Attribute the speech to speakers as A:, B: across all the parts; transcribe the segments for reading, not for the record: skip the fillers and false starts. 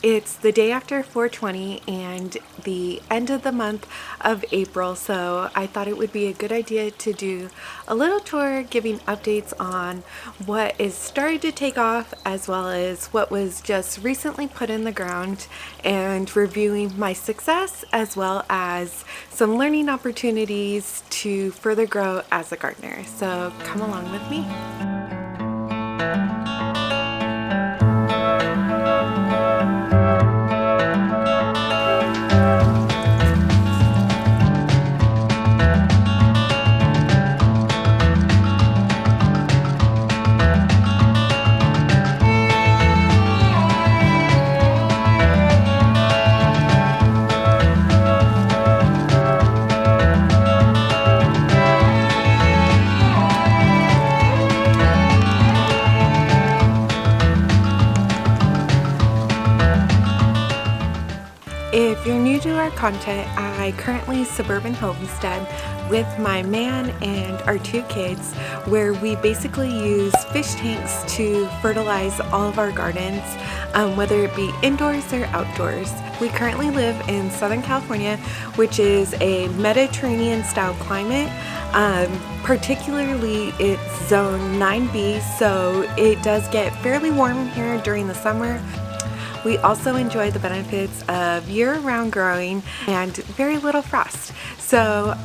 A: It's the day after 420 and the end of the month of April, so I thought it would be a good idea to do a little tour giving updates on what is starting to take off as well as what was just recently put in the ground, and reviewing my success as well as some learning opportunities to further grow as a gardener. So come along with me. If you're new to our content, I currently Suburban Homestead with my man and our 2 kids, where we basically use fish tanks to fertilize all of our gardens, whether it be indoors or outdoors. We currently live in Southern California, which is a Mediterranean style climate. Particularly it's zone 9B, so it does get fairly warm here during the summer. We also enjoy the benefits of year-round growing and very little frost. So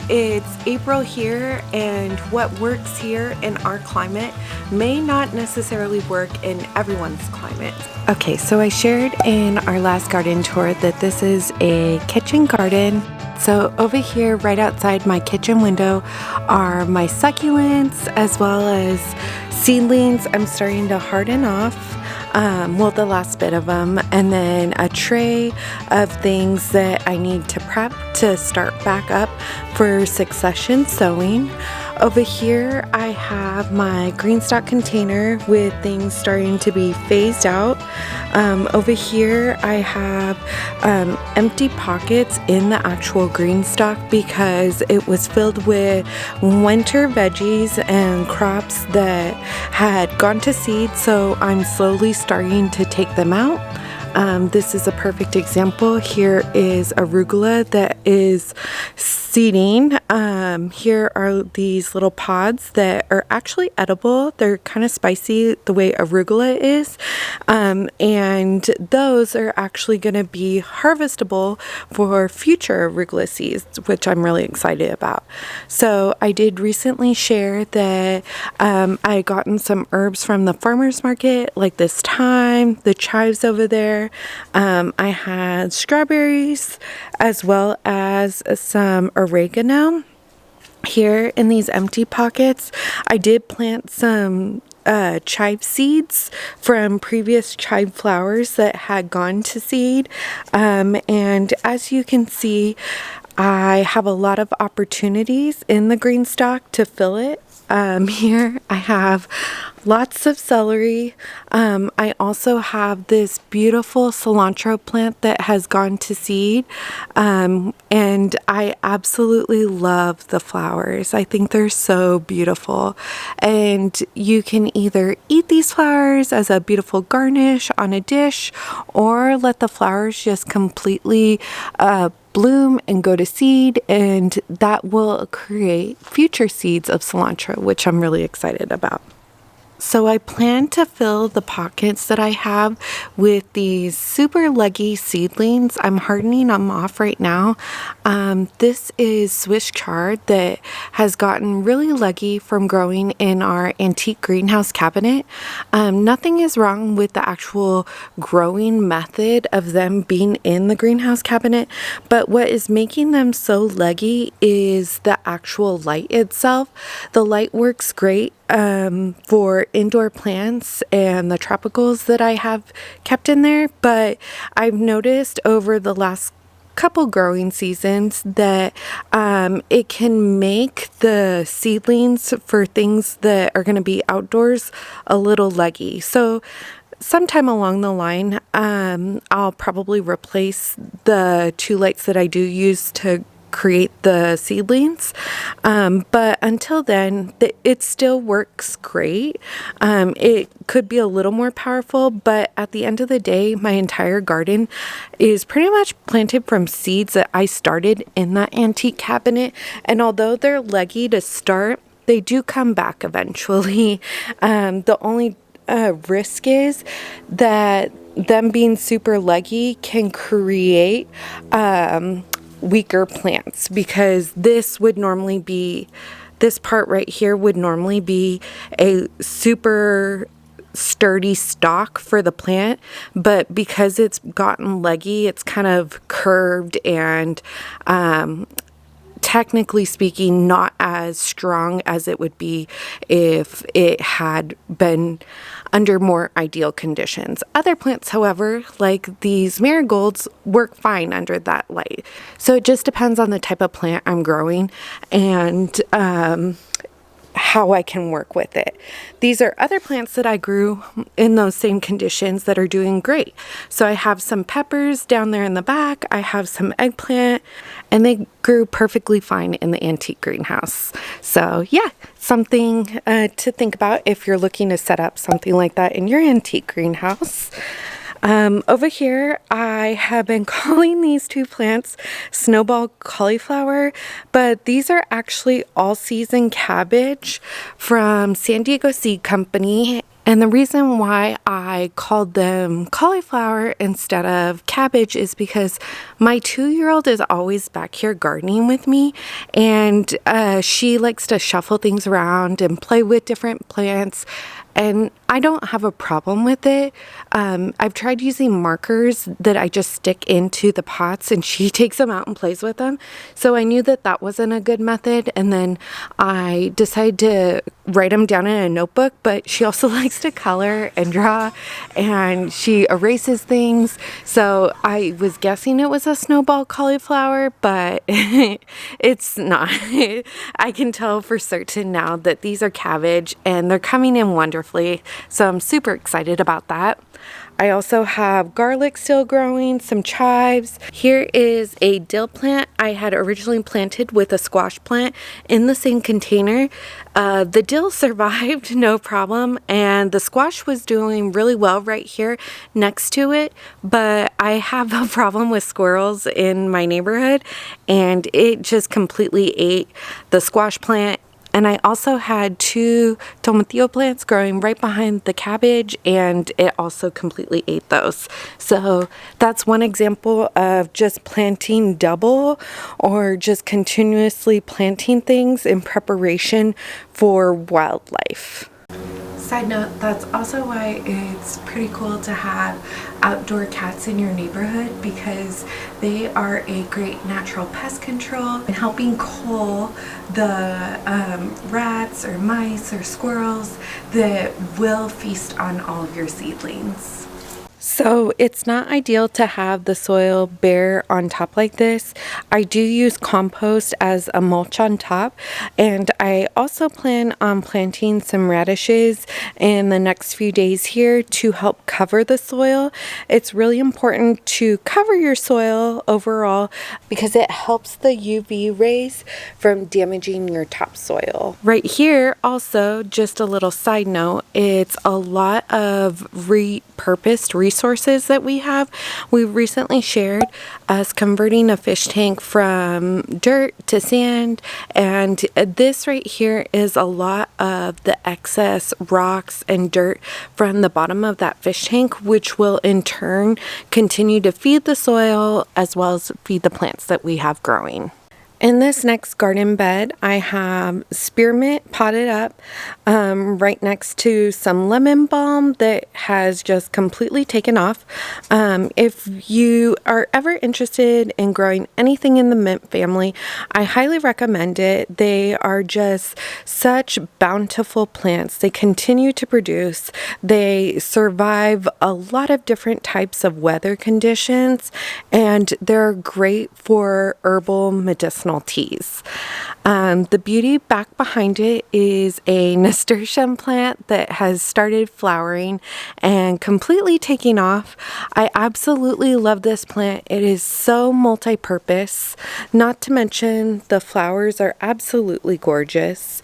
A: it's April here, and what works here in our climate may not necessarily work in everyone's climate. Okay, so I shared in our last garden tour that this is a kitchen garden. So over here, right outside my kitchen window, are my succulents as well as seedlings. I'm starting to harden off. Well, the last bit of them, and then a tray of things that I need to prep to start back up for succession sowing. Over here I have my green stock container with things starting to be phased out. Over here I have empty pockets in the actual green stock because it was filled with winter veggies and crops that had gone to seed, so I'm slowly starting to take them out. This is a perfect example. Here is arugula that is seeding. Here are these little pods that are actually edible. They're kind of spicy the way arugula is, and those are actually going to be harvestable for future arugula seeds, which I'm really excited about. So I did recently share that I had gotten some herbs from the farmer's market, like this thyme, the chives over there. I had strawberries as well as some oregano. Here in these empty pockets, I did plant some chive seeds from previous chive flowers that had gone to seed, and as you can see, I have a lot of opportunities in the green stock to fill it. Here I have lots of celery. I also have this beautiful cilantro plant that has gone to seed, and I absolutely love the flowers. I think they're so beautiful, and you can either eat these flowers as a beautiful garnish on a dish, or let the flowers just completely bloom and go to seed, and that will create future seeds of cilantro, which I'm really excited about. So I plan to fill the pockets that I have with these super leggy seedlings. I'm hardening them off right now. This is Swiss chard that has gotten really leggy from growing in our antique greenhouse cabinet. Nothing is wrong with the actual growing method of them being in the greenhouse cabinet, but what is making them so leggy is the actual light itself. The light works great for indoor plants and the tropicals that I have kept in there, but I've noticed over the last couple growing seasons that it can make the seedlings for things that are going to be outdoors a little leggy. So sometime along the line, I'll probably replace the 2 lights that I do use to create the seedlings. But until then, it still works great. It could be a little more powerful, but at the end of the day, my entire garden is pretty much planted from seeds that I started in that antique cabinet. And although they're leggy to start, they do come back eventually. The only risk is that them being super leggy can create weaker plants, because this part right here would normally be a super sturdy stalk for the plant, but because it's gotten leggy, it's kind of curved and technically speaking not as strong as it would be if it had been under more ideal conditions. Other plants, however, like these marigolds, work fine under that light. So it just depends on the type of plant I'm growing and how I can work with it. These are other plants that I grew in those same conditions that are doing great. So I have some peppers down there in the back. I have some eggplant, and they grew perfectly fine in the antique greenhouse. So yeah, something to think about if you're looking to set up something like that in your antique greenhouse. Over here, I have been calling these two plants snowball cauliflower, but these are actually all-season cabbage from San Diego Seed Company. And the reason why I called them cauliflower instead of cabbage is because my 2-year-old is always back here gardening with me, and she likes to shuffle things around and play with different plants. And I don't have a problem with it. I've tried using markers that I just stick into the pots, and she takes them out and plays with them. So I knew that that wasn't a good method. And then I decided to write them down in a notebook, but she also likes to color and draw, and she erases things. So I was guessing it was a snowball cauliflower, but it's not. I can tell for certain now that these are cabbage, and they're coming in wonderfully. So I'm super excited about that. I also have garlic still growing, some chives. Here is a dill plant I had originally planted with a squash plant in the same container. The dill survived no problem, and the squash was doing really well right here next to it, but I have a problem with squirrels in my neighborhood, and it just completely ate the squash plant. And I also had 2 tomatillo plants growing right behind the cabbage, and it also completely ate those. So that's one example of just planting double, or just continuously planting things in preparation for wildlife. Side note, that's also why it's pretty cool to have outdoor cats in your neighborhood, because they are a great natural pest control and helping cull the rats or mice or squirrels that will feast on all of your seedlings. So it's not ideal to have the soil bare on top like this. I do use compost as a mulch on top, and I also plan on planting some radishes in the next few days here to help cover the soil. It's really important to cover your soil overall because it helps the UV rays from damaging your topsoil. Right here also, just a little side note, it's a lot of repurposed resources that we have. We recently shared us converting a fish tank from dirt to sand, and this right here is a lot of the excess rocks and dirt from the bottom of that fish tank, which will in turn continue to feed the soil as well as feed the plants that we have growing. In this next garden bed, I have spearmint potted up right next to some lemon balm that has just completely taken off. If you are ever interested in growing anything in the mint family, I highly recommend it. They are just such bountiful plants. They continue to produce. They survive a lot of different types of weather conditions, and they're great for herbal medicinal teas. The beauty back behind it is a nasturtium plant that has started flowering and completely taking off. I absolutely love this plant. It is so multi-purpose. Not to mention the flowers are absolutely gorgeous.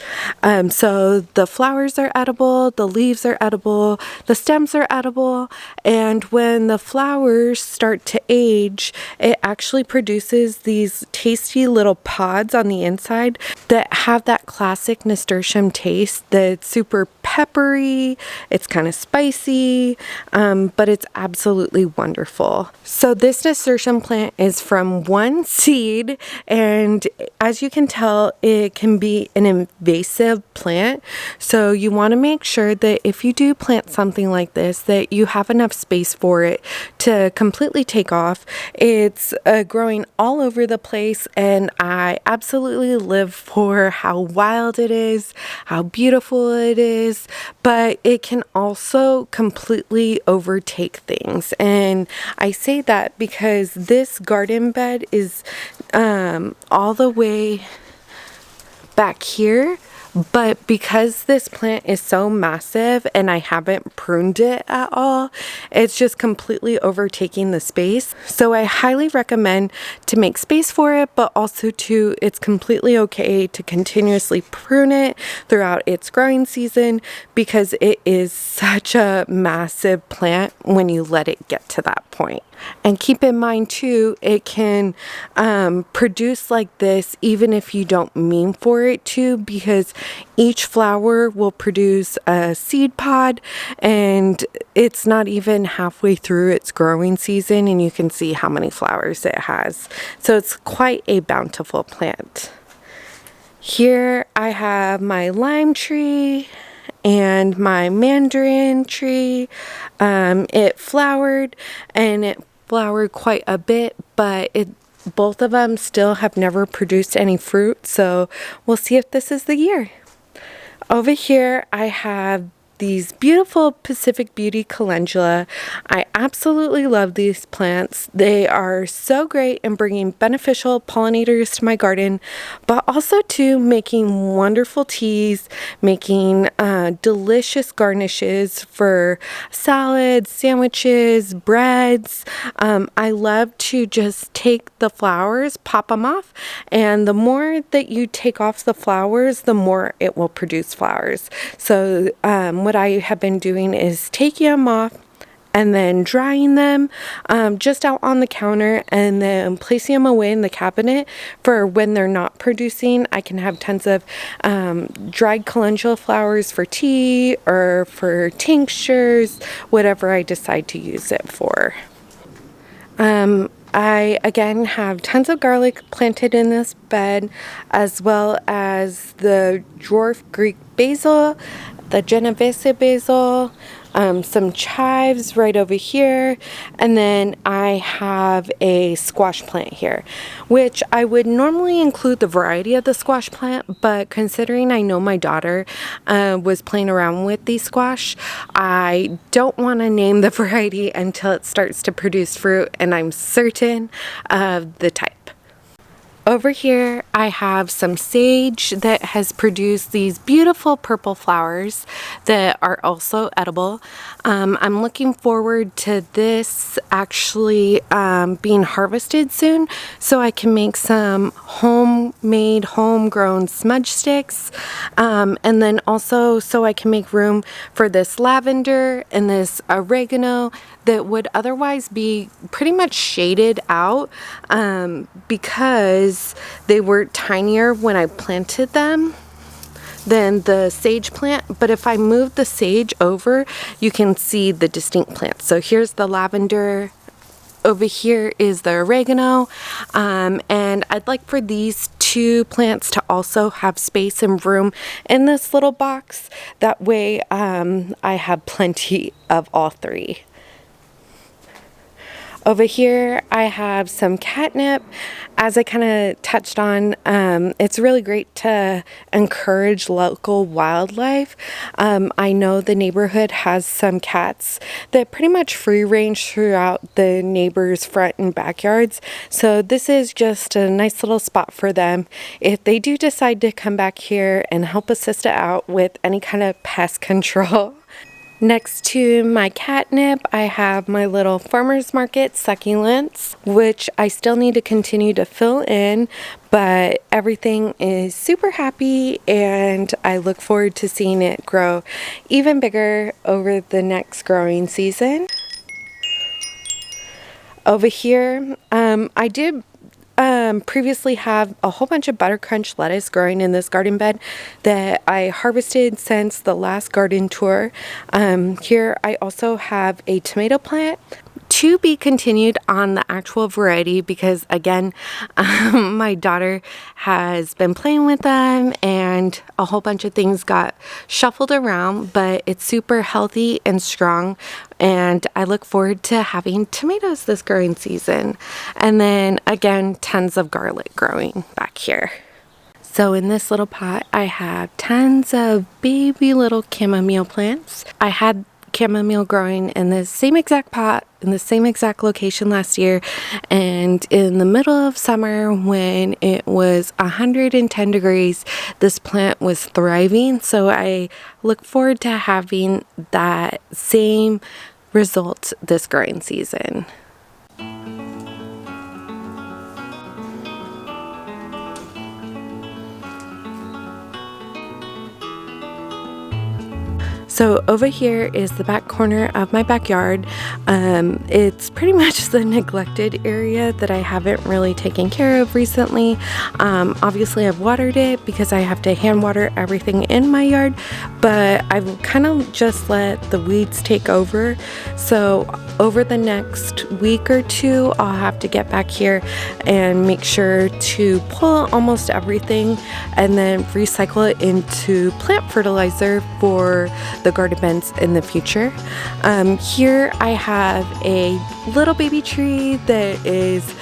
A: So the flowers are edible, the leaves are edible, the stems are edible, and when the flowers start to age, it actually produces these tasty little pods on the inside that have that classic nasturtium taste that's super peppery, it's kind of spicy, but it's absolutely wonderful. So this nasturtium plant is from one seed, and as you can tell, it can be an invasive plant. So you want to make sure that if you do plant something like this, that you have enough space for it to completely take off. It's growing all over the place, and I absolutely live for how wild it is, how beautiful it is, but it can also completely overtake things. And I say that because this garden bed is all the way back here, but because this plant is so massive and I haven't pruned it at all, it's just completely overtaking the space. So I highly recommend to make space for it, but also to, it's completely okay to continuously prune it throughout its growing season, because it is such a massive plant when you let it get to that point. And keep in mind too, it can produce like this even if you don't mean for it to, because each flower will produce a seed pod, and it's not even halfway through its growing season and you can see how many flowers it has. So it's quite a bountiful plant. Here I have my lime tree and my mandarin tree. It flowered, and it flowered quite a bit, but both of them still have never produced any fruit, so we'll see if this is the year. Over here I have these beautiful Pacific Beauty calendula. I absolutely love these plants. They are so great in bringing beneficial pollinators to my garden, but also to making wonderful teas, making delicious garnishes for salads, sandwiches, breads. I love to just take the flowers, pop them off, and the more that you take off the flowers, the more it will produce flowers. So what I have been doing is taking them off and then drying them just out on the counter, and then placing them away in the cabinet for when they're not producing. I can have tons of dried calendula flowers for tea or for tinctures, whatever I decide to use it for. I again have tons of garlic planted in this bed, as well as the dwarf Greek basil, the Genovese basil, some chives right over here, and then I have a squash plant here, which I would normally include the variety of the squash plant, but considering I know my daughter was playing around with the squash, I don't want to name the variety until it starts to produce fruit and I'm certain of the type. Over here I have some sage that has produced these beautiful purple flowers that are also edible. I'm looking forward to this actually being harvested soon, so I can make some homemade, homegrown smudge sticks, and then also so I can make room for this lavender and this oregano that would otherwise be pretty much shaded out because they were tinier when I planted them than the sage plant. But if I move the sage over, you can see the distinct plants. So here's the lavender, over here is the oregano, and I'd like for these two plants to also have space and room in this little box. That way I have plenty of all three. Over here I have some catnip, as I kind of touched on, it's really great to encourage local wildlife. I know the neighborhood has some cats that pretty much free range throughout the neighbors' front and backyards. So this is just a nice little spot for them if they do decide to come back here and help assist it out with any kind of pest control. Next to my catnip, I have my little farmer's market succulents, which I still need to continue to fill in, but everything is super happy and I look forward to seeing it grow even bigger over the next growing season. Over here, I did previously have a whole bunch of buttercrunch lettuce growing in this garden bed that I harvested since the last garden tour. Here I also have a tomato plant to be continued on the actual variety because again, my daughter has been playing with them and a whole bunch of things got shuffled around, but it's super healthy and strong and I look forward to having tomatoes this growing season. And then again, tons of garlic growing back here. So in this little pot, I have tons of baby little chamomile plants. I had chamomile growing in the same exact pot in the same exact location last year, and in the middle of summer when it was 110 degrees, this plant was thriving. So I look forward to having that same result this growing season. So over here is the back corner of my backyard. It's pretty much the neglected area that I haven't really taken care of recently. Obviously I've watered it because I have to hand water everything in my yard, but I've kind of just let the weeds take over. So over the next week or two, I'll have to get back here and make sure to pull almost everything and then recycle it into plant fertilizer for the garden beds in the future. Here I have a little baby tree that is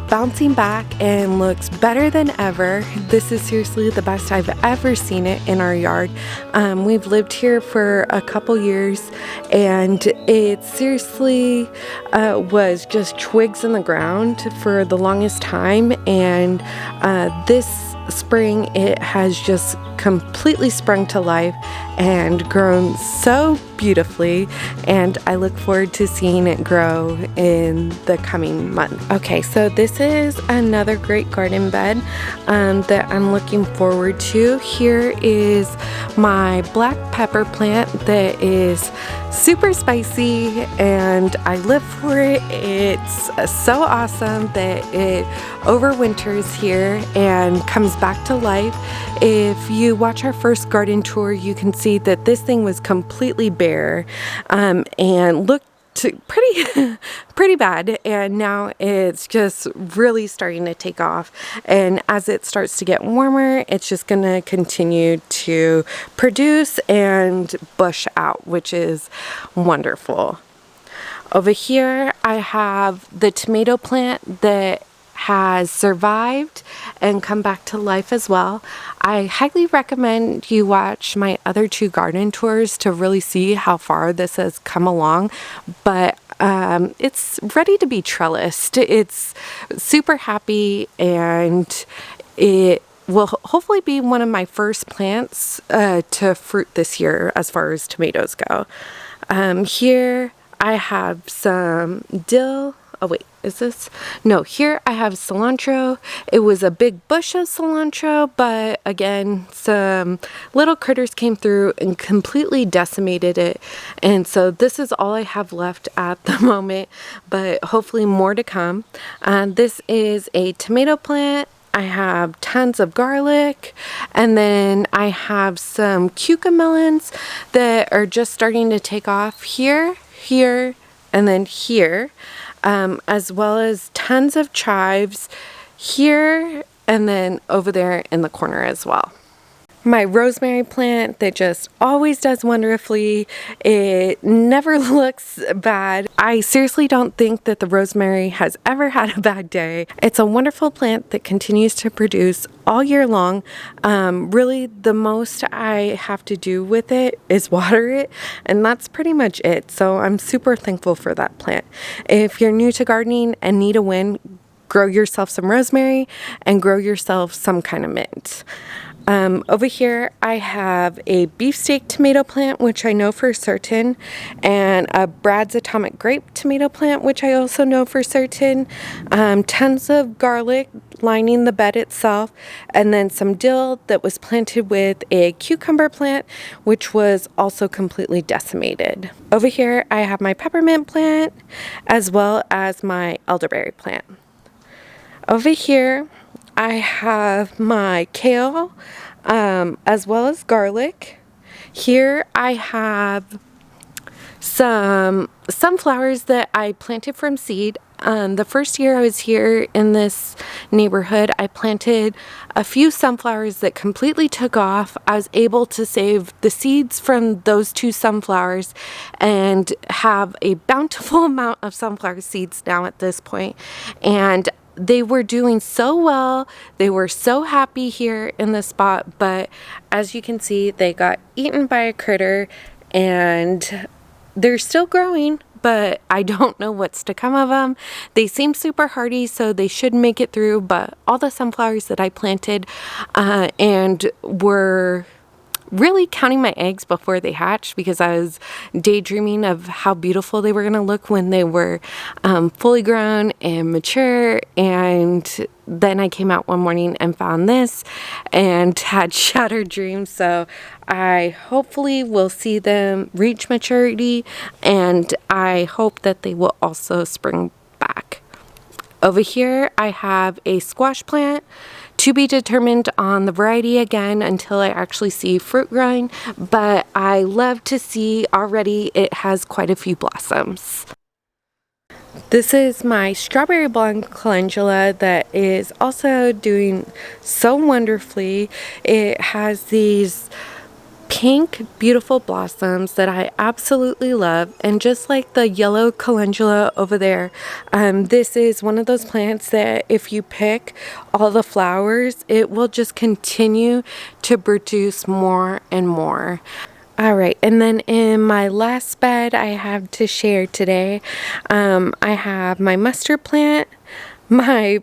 A: bouncing back and looks better than ever. This is seriously the best I've ever seen it in our yard. We've lived here for a couple years and it seriously was just twigs in the ground for the longest time, and this spring it has just completely sprung to life and grown so beautifully, and I look forward to seeing it grow in the coming month. Okay, so this is another great garden bed that I'm looking forward to. Here is my black pepper plant that is super spicy and I live for it. It's so awesome that it overwinters here and comes back to life. If you watch our first garden tour, you can see that this thing was completely bare and looked pretty bad, and now it's just really starting to take off, and as it starts to get warmer it's just going to continue to produce and bush out, which is wonderful. Over here I have the tomato plant that has survived and come back to life as well. I highly recommend you watch my other two garden tours to really see how far this has come along, but it's ready to be trellised. It's super happy and it will hopefully be one of my first plants to fruit this year as far as tomatoes go. Here I have some dill. Oh wait, is this? No, here I have cilantro. It was a big bush of cilantro, but again, some little critters came through and completely decimated it. And so this is all I have left at the moment, but hopefully more to come. This is a tomato plant. I have tons of garlic, and then I have some cucamelons that are just starting to take off here, and then here. As well as tons of chives here and then over there in the corner as well. My rosemary plant that just always does wonderfully. It never looks bad. I seriously don't think that the rosemary has ever had a bad day. It's a wonderful plant that continues to produce all year long. Really, the most I have to do with it is water it, and that's pretty much it. So I'm super thankful for that plant. If you're new to gardening and need a win, grow yourself some rosemary and grow yourself some kind of mint. Over here I have a beefsteak tomato plant, which I know for certain, and a Brad's Atomic Grape tomato plant, which I also know for certain. Tons of garlic lining the bed itself, and then some dill that was planted with a cucumber plant, which was also completely decimated. Over here I have my peppermint plant as well as my elderberry plant. Over here I have my kale, as well as garlic. Here I have some sunflowers that I planted from seed. The first year I was here in this neighborhood, I planted a few sunflowers that completely took off. I was able to save the seeds from those 2 sunflowers and have a bountiful amount of sunflower seeds now at this point. And they were doing so well. They were so happy here in this spot, but as you can see, they got eaten by a critter, and they're still growing, but I don't know what's to come of them. They seem super hardy, so they should make it through, but all the sunflowers that I planted and were really counting my eggs before they hatched, because I was daydreaming of how beautiful they were going to look when they were fully grown and mature. And then I came out one morning and found this and had shattered dreams. So I hopefully will see them reach maturity, and I hope that they will also spring back. Over here I have a squash plant, to be determined on the variety again until I actually see fruit growing, but I love to see already it has quite a few blossoms. This is my strawberry blonde calendula that is also doing so wonderfully. It has these pink beautiful blossoms that I absolutely love, and just like the yellow calendula over there, this is one of those plants that if you pick all the flowers, it will just continue to produce more and more. Alright, and then in my last bed I have to share today, I have my mustard plant, my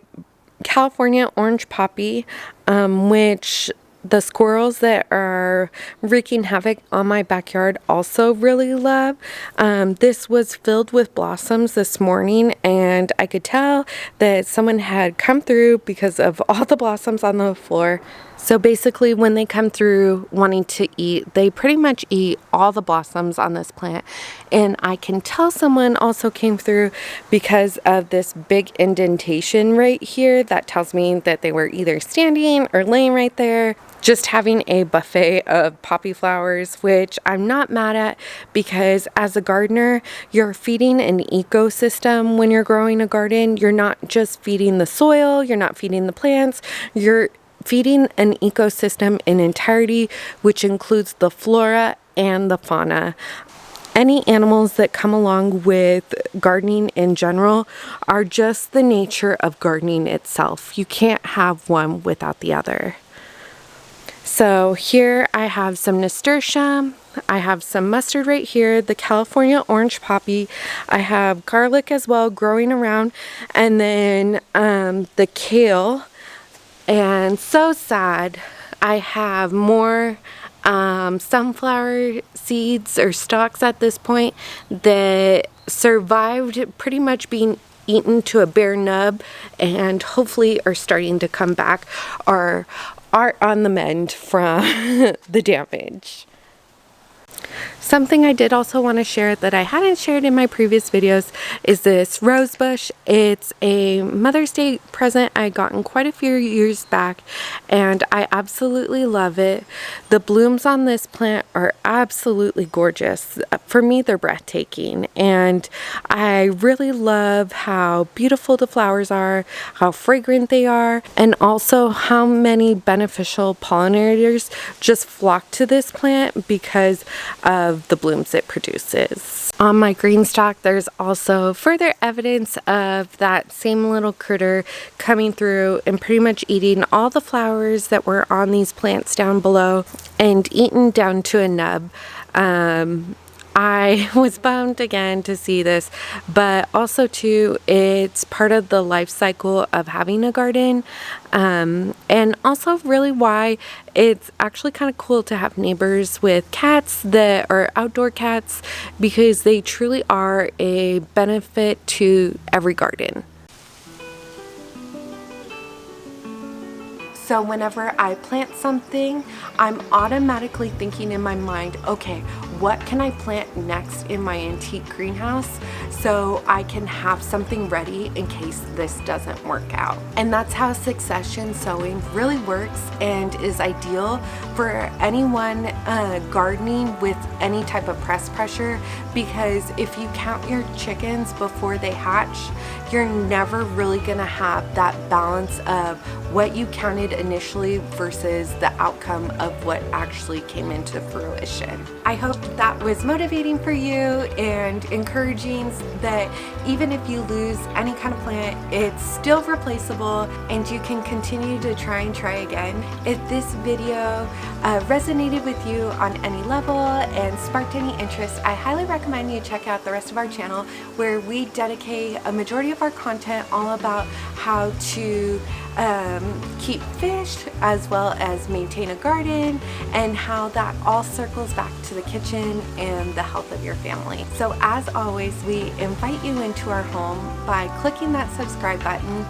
A: California orange poppy, which the squirrels that are wreaking havoc on my backyard also really love. This was filled with blossoms this morning, and I could tell that someone had come through because of all the blossoms on the floor. So basically when they come through wanting to eat, they pretty much eat all the blossoms on this plant. And I can tell someone also came through because of this big indentation right here. That tells me that they were either standing or laying right there, just having a buffet of poppy flowers, which I'm not mad at, because as a gardener, you're feeding an ecosystem when you're growing a garden. You're not just feeding the soil, you're not feeding the plants, you're feeding an ecosystem in entirety, which includes the flora and the fauna. Any animals that come along with gardening in general are just the nature of gardening itself. You can't have one without the other. So here I have some nasturtium, I have some mustard right here, the California orange poppy, I have garlic as well growing around, and then the kale. And so sad, I have more sunflower seeds or stalks at this point that survived pretty much being eaten to a bare nub, and hopefully are starting to come back or are on the mend from the damage. Something I did also want to share that I hadn't shared in my previous videos is this rose bush. It's a Mother's Day present I gotten quite a few years back, and I absolutely love it. The blooms on this plant are absolutely gorgeous. For me, they're breathtaking, and I really love how beautiful the flowers are, how fragrant they are, and also how many beneficial pollinators just flock to this plant because of the blooms it produces. On my green stalk, there's also further evidence of that same little critter coming through and pretty much eating all the flowers that were on these plants down below and eaten down to a nub. I was bummed again to see this, but also too, it's part of the life cycle of having a garden, and also really why it's actually kind of cool to have neighbors with cats that are outdoor cats, because they truly are a benefit to every garden. So whenever I plant something, I'm automatically thinking in my mind, okay, what can I plant next in my antique greenhouse so I can have something ready in case this doesn't work out. And that's how succession sowing really works and is ideal for anyone gardening with any type of press pressure, because if you count your chickens before they hatch, you're never really gonna have that balance of what you counted initially versus the outcome of what actually came into fruition. I hope that was motivating for you and encouraging that even if you lose any kind of plant, it's still replaceable and you can continue to try again. If this video resonated with you on any level and sparked any interest, I highly recommend you check out the rest of our channel, where we dedicate a majority of our content all about how to keep fish as well as maintain a garden, and how that all circles back to the kitchen and the health of your family. So as always, we invite you into our home by clicking that subscribe button.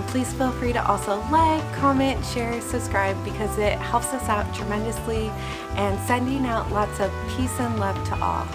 A: Please feel free to also like, comment, share, subscribe, because it helps us out tremendously, and sending out lots of peace and love to all.